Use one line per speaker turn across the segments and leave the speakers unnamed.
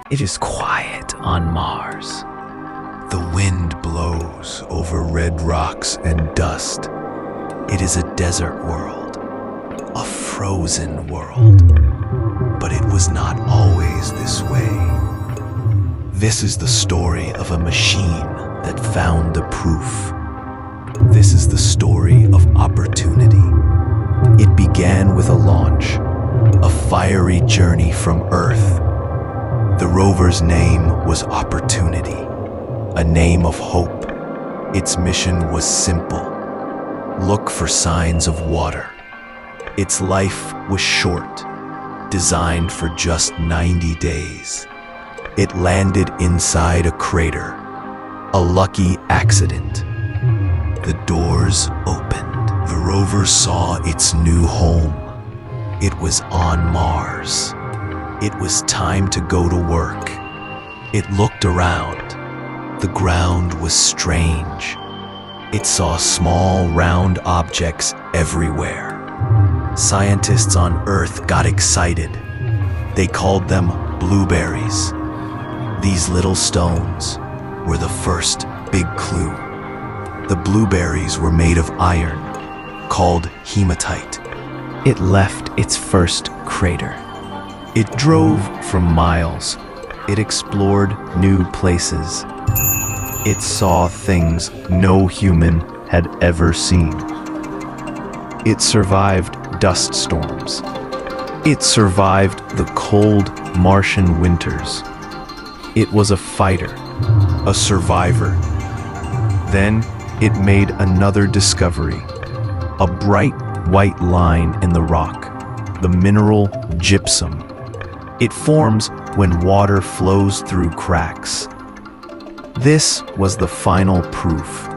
It is quiet on Mars.
The wind blows over red rocks and dust. It is a desert world, a frozen world. But it was not always this way. This is the story of a machine that found the proof. This is the story of opportunity. It began with a launch, a fiery journey from Earth. The rover's name was Opportunity, a name of hope. Its mission was simple: look for signs of water. Its life was short, designed for just 90 days. It landed inside a crater, a lucky accident. The doors opened. The rover saw its new home. It was on Mars. It was time to go to work. It looked around. The ground was strange. It saw small, round objects everywhere. Scientists on Earth got excited. They called them blueberries. These little stones were the first big clue. The blueberries were made of iron, called hematite.
It left its first crater.
It drove for miles.
It explored new places. It saw things no human had ever seen. It survived dust storms. It survived the cold Martian winters. It was a fighter,
A survivor.
Then it made another discovery, a bright white line in the rock, the mineral gypsum. It forms when water flows through cracks. This was the final proof.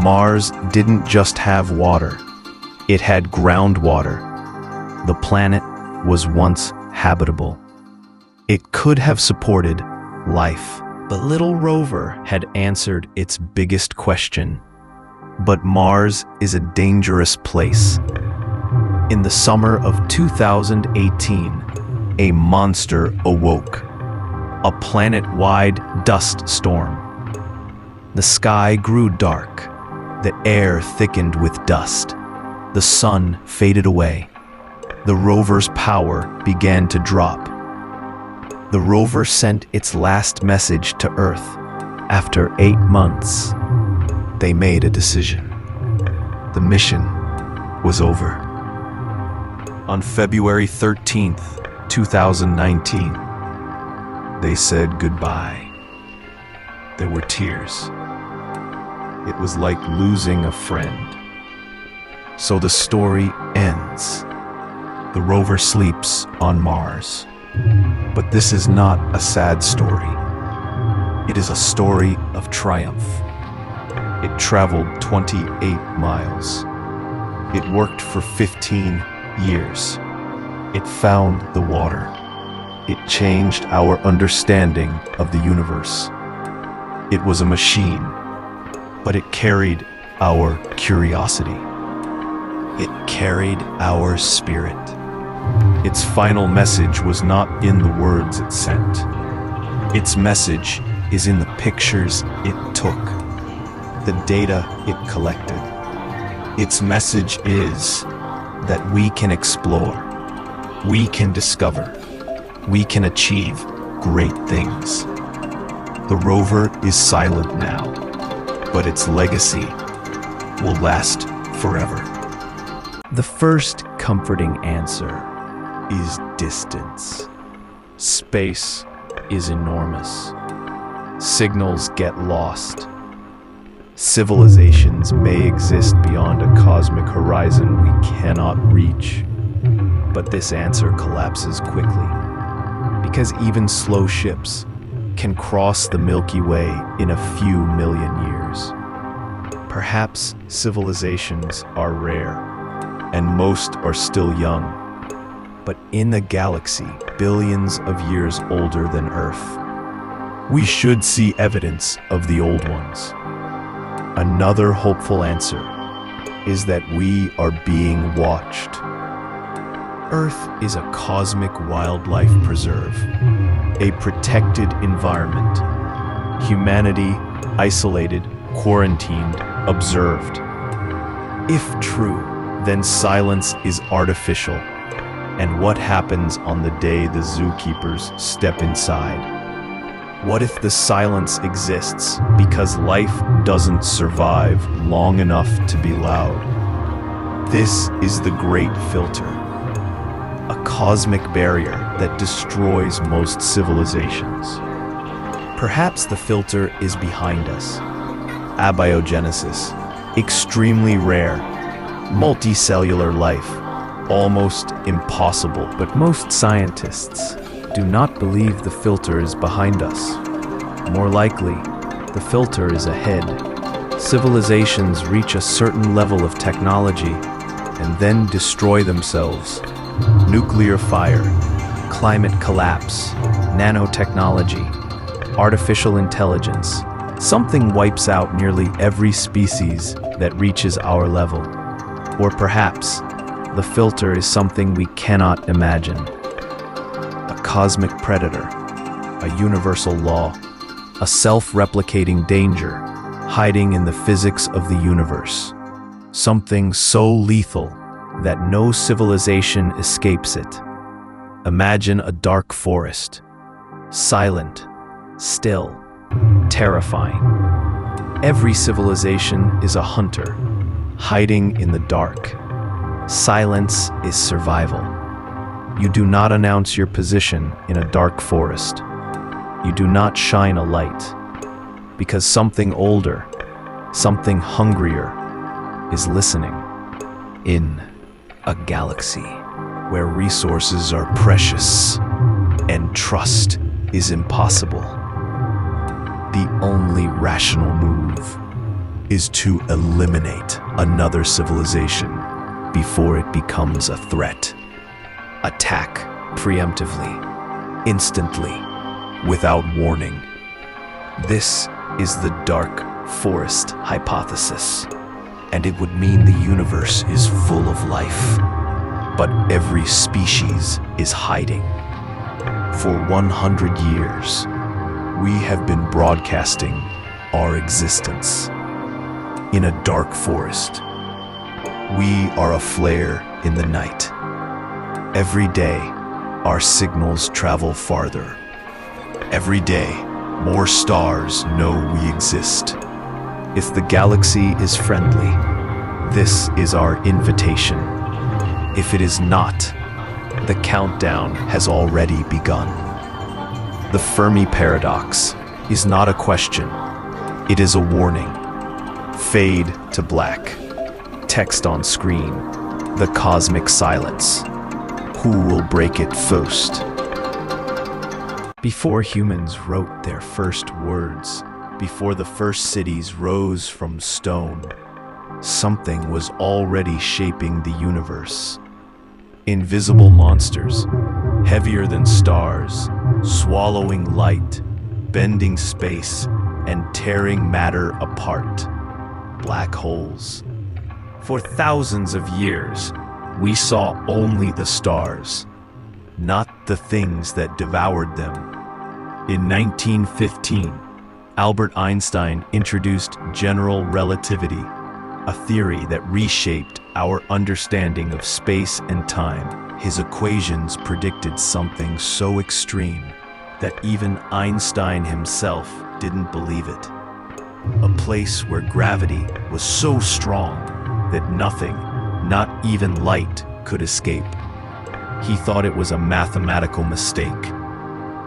Mars didn't just have water, it had groundwater. The planet was once habitable. It could have supported life. But little Rover had answered its biggest question. But Mars is a dangerous place. In the summer of 2018, a monster awoke. A planet-wide dust storm. The sky grew dark. The air thickened with dust. The sun faded away. The rover's power began to drop. The rover sent its last message to Earth. After 8 months, they made a decision. The mission was over. On February 13th, 2019, they said goodbye. There were tears. It was like losing a friend. So the story ends. The rover sleeps on Mars. But this is not a sad story. It is a story of triumph. It traveled 28 miles. It worked for 15 years. It found the water. It changed our understanding of the universe. It was a machine, but it carried our curiosity. It carried our spirit. Its final message was not in the words it sent. Its message is in the pictures it took, the data it collected. Its message is that we can explore, we can discover, we can achieve great things. The rover is silent now, but its legacy will last forever. The first comforting answer is distance. Space is enormous. Signals get lost. Civilizations may exist beyond a cosmic horizon we cannot reach. But this answer collapses quickly, because even slow ships can cross the Milky Way in a few million years. Perhaps civilizations are rare, and most are still young. But in a galaxy billions of years older than Earth, we should see evidence of the old ones. Another hopeful answer is that we are being watched. Earth is a cosmic wildlife preserve. a protected environment. Humanity isolated, quarantined, observed. If true, then silence is artificial. And what happens on the day the zookeepers step inside? What if the silence exists because life doesn't survive long enough to be loud? This is the great filter, a cosmic barrier that destroys most civilizations. Perhaps the filter is behind us. Abiogenesis, extremely rare, multicellular life, almost impossible. But most scientists do not believe the filter is behind us. More likely, the filter is ahead. Civilizations reach a certain level of technology and then destroy themselves. Nuclear fire, climate collapse, nanotechnology, artificial intelligence. Something wipes out nearly every species that reaches our level. Or perhaps, the filter is something we cannot imagine. A cosmic predator, a universal law, a self-replicating danger hiding in the physics of the universe. Something so lethal that no civilization escapes it. Imagine a dark forest, silent, still, terrifying. Every civilization is a hunter, hiding in the dark. Silence is survival. You do not announce your position in a dark forest. You do not shine a light, because something older, something hungrier, is listening. In a galaxy where resources are precious and trust is impossible, the only rational move is to eliminate another civilization before it becomes a threat. Attack preemptively, instantly, without warning. This is the dark forest hypothesis, and it would mean the universe is full of life, but every species is hiding. For 100 years, we have been broadcasting our existence in a dark forest. We are a flare in the night. Every day, our signals travel farther. Every day, more stars know we exist. If the galaxy is friendly, this is our invitation. If it is not, the countdown has already begun. The Fermi paradox is not a question, it is a warning. Fade to black. Text on screen. The cosmic silence. Who will break it first? Before humans wrote their first words, before the first cities rose from stone, something was already shaping the universe. Invisible monsters, heavier than stars, swallowing light, bending space, and tearing matter apart. Black holes. For thousands of years, we saw only the stars, not the things that devoured them. In 1915, Albert Einstein introduced general relativity, a theory that reshaped our understanding of space and time. His equations predicted something so extreme that even Einstein himself didn't believe it. A place where gravity was so strong that nothing, not even light, could escape. He thought it was a mathematical mistake,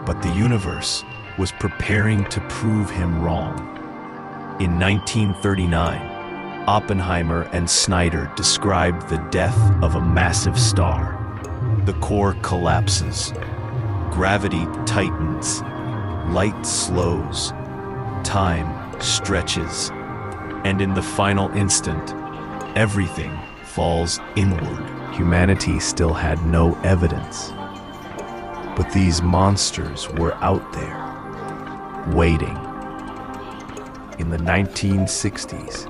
but the universe was preparing to prove him wrong. In 1939, Oppenheimer and Snyder described the death of a massive star. The core collapses, gravity tightens, light slows, time stretches, and in the final instant, everything falls inward. Humanity still had no evidence, but these monsters were out there, waiting. In the 1960s,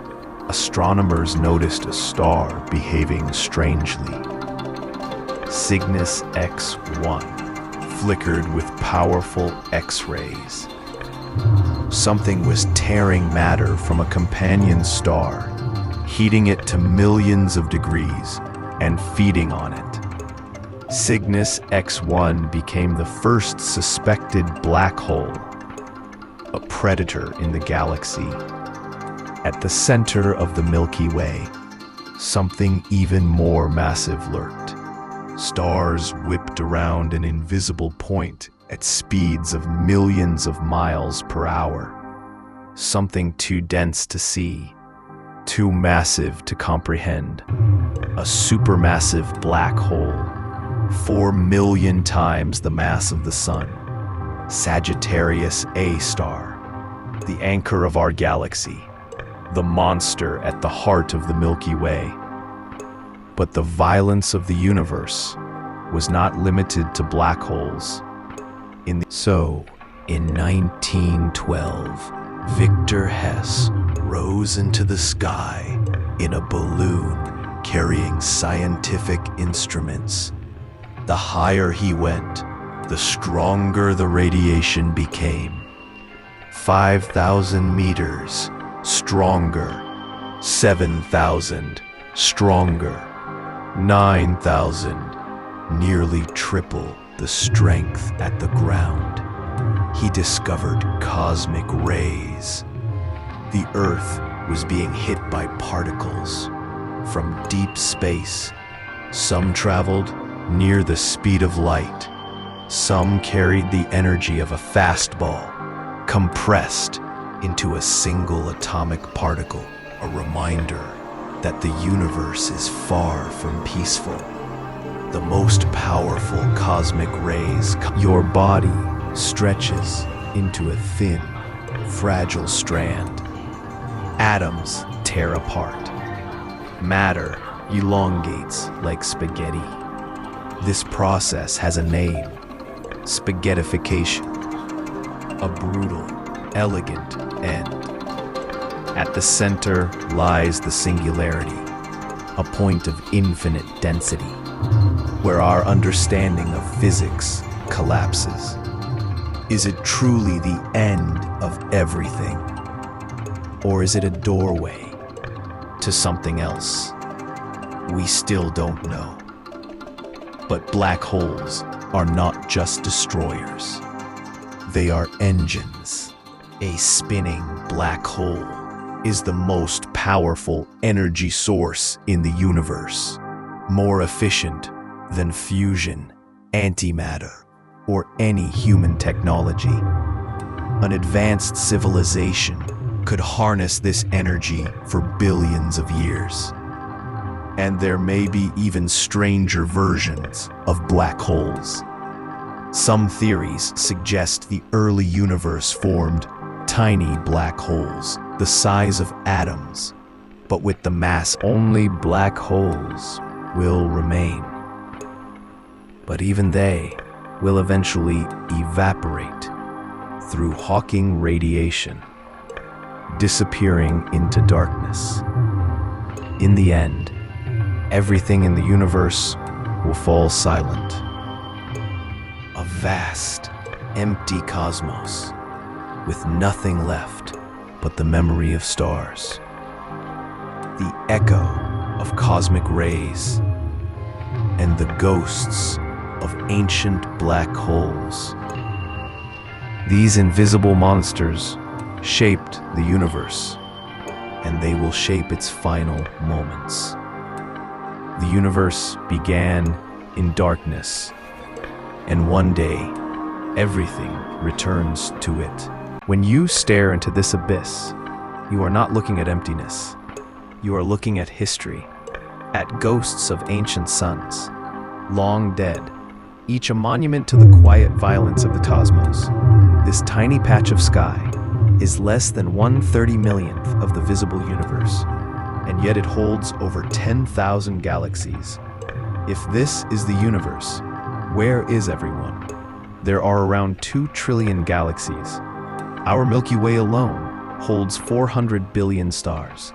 astronomers noticed a star behaving strangely. Cygnus X1, flickered with powerful X-rays. Something was tearing matter from a companion star, heating it to millions of degrees and feeding on it. Cygnus X1 became the first suspected black hole, a predator in the galaxy. At the center of the Milky Way, something even more massive lurked. Stars whipped around an invisible point at speeds of millions of miles per hour. Something too dense to see, too massive to comprehend. A supermassive black hole, 4 million times the mass of the Sun. Sagittarius A star, the anchor of our galaxy, the monster at the heart of the Milky Way. But the violence of the universe was not limited to black holes. So, in 1912, Victor Hess rose into the sky in a balloon carrying scientific instruments. The higher he went, the stronger the radiation became. 5,000 meters stronger, 7,000 stronger, 9,000, nearly triple the strength at the ground. He discovered cosmic rays. The Earth was being hit by particles from deep space. Some traveled near the speed of light. Some carried the energy of a fastball, compressed into a single atomic particle, a reminder that the universe is far from peaceful. The most powerful cosmic rays, your body stretches into a thin, fragile strand. Atoms tear apart. Matter elongates like spaghetti. This process has a name: spaghettification. A brutal, elegant end. At the center lies the singularity, a point of infinite density, where our understanding of physics collapses. Is it truly the end of everything? Or is it a doorway to something else? We still don't know. But black holes are not just destroyers. They are engines. A spinning black hole is the most powerful energy source in the universe, more efficient than fusion, antimatter, or any human technology. An advanced civilization could harness this energy for billions of years. And there may be even stranger versions of black holes. Some theories suggest the early universe formed tiny black holes the size of atoms, but with the mass only black holes will remain. But even they will eventually evaporate through Hawking radiation, disappearing into darkness. In the end, everything in the universe will fall silent. A vast, empty cosmos with nothing left but the memory of stars, the echo of cosmic rays, and the ghosts of ancient black holes. These invisible monsters shaped the universe, and they will shape its final moments. The universe began in darkness, and one day, everything returns to it. When you stare into this abyss, you are not looking at emptiness. You are looking at history, at ghosts of ancient suns, long dead, each a monument to the quiet violence of the cosmos. This tiny patch of sky is less than 1/30,000,000th of the visible universe, and yet it holds over 10,000 galaxies. If this is the universe, where is everyone? There are around 2 trillion galaxies. Our Milky Way alone holds 400 billion stars,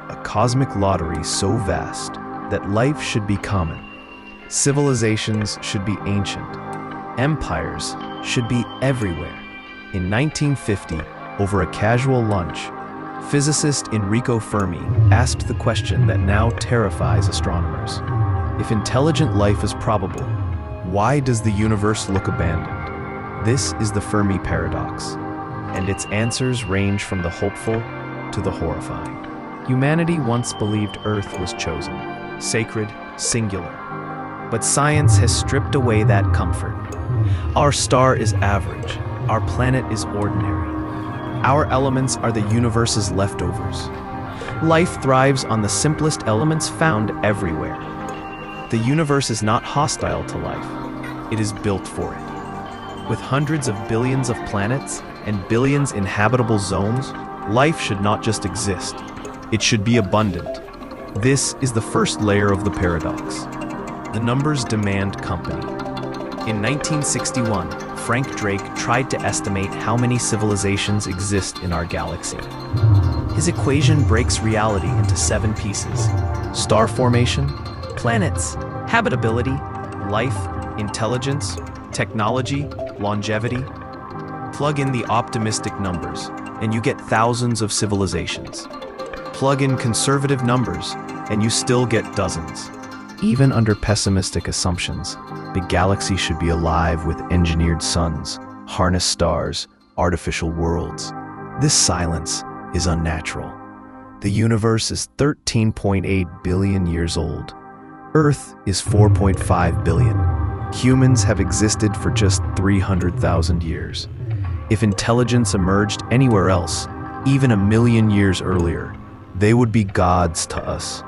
a cosmic lottery so vast that life should be common. Civilizations should be ancient, Empires should be everywhere. In 1950, over a casual lunch, physicist Enrico Fermi asked the question that now terrifies astronomers. If intelligent life is probable, why does the universe look abandoned? This is the Fermi paradox, and its answers range from the hopeful to the horrifying. Humanity once believed Earth was chosen, sacred, singular. But science has stripped away that comfort. Our star is average. Our planet is ordinary. Our elements are the universe's leftovers. Life thrives on the simplest elements found everywhere. The universe is not hostile to life. It is built for it. With hundreds of billions of planets and billions inhabitable zones, life should not just exist. It should be abundant. This is the first layer of the paradox. The numbers demand company. In 1961, Frank Drake tried to estimate how many civilizations exist in our galaxy. His equation breaks reality into 7 pieces: star formation, planets, habitability, life, intelligence, technology, longevity. Plug in the optimistic numbers, and you get thousands of civilizations. Plug in conservative numbers, and you still get dozens. Even under pessimistic assumptions, the galaxy should be alive with engineered suns, harnessed stars, artificial worlds. This silence is unnatural. The universe is 13.8 billion years old. Earth is 4.5 billion. Humans have existed for just 300,000 years. If intelligence emerged anywhere else, even 1,000,000 years earlier, they would be gods to us.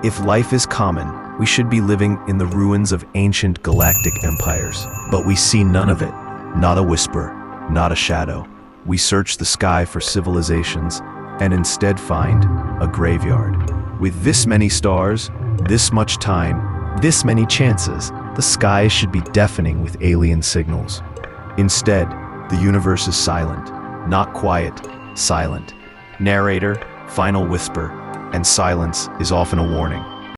If life is common, we should be living in the ruins of ancient galactic empires. But we see none of it. Not a whisper, not a shadow. We search the sky for civilizations and instead find a graveyard. With this many stars, this much time, this many chances, the sky should be deafening with alien signals. Instead, the universe is silent, not quiet, silent. Narrator, final whisper, and silence is often a warning.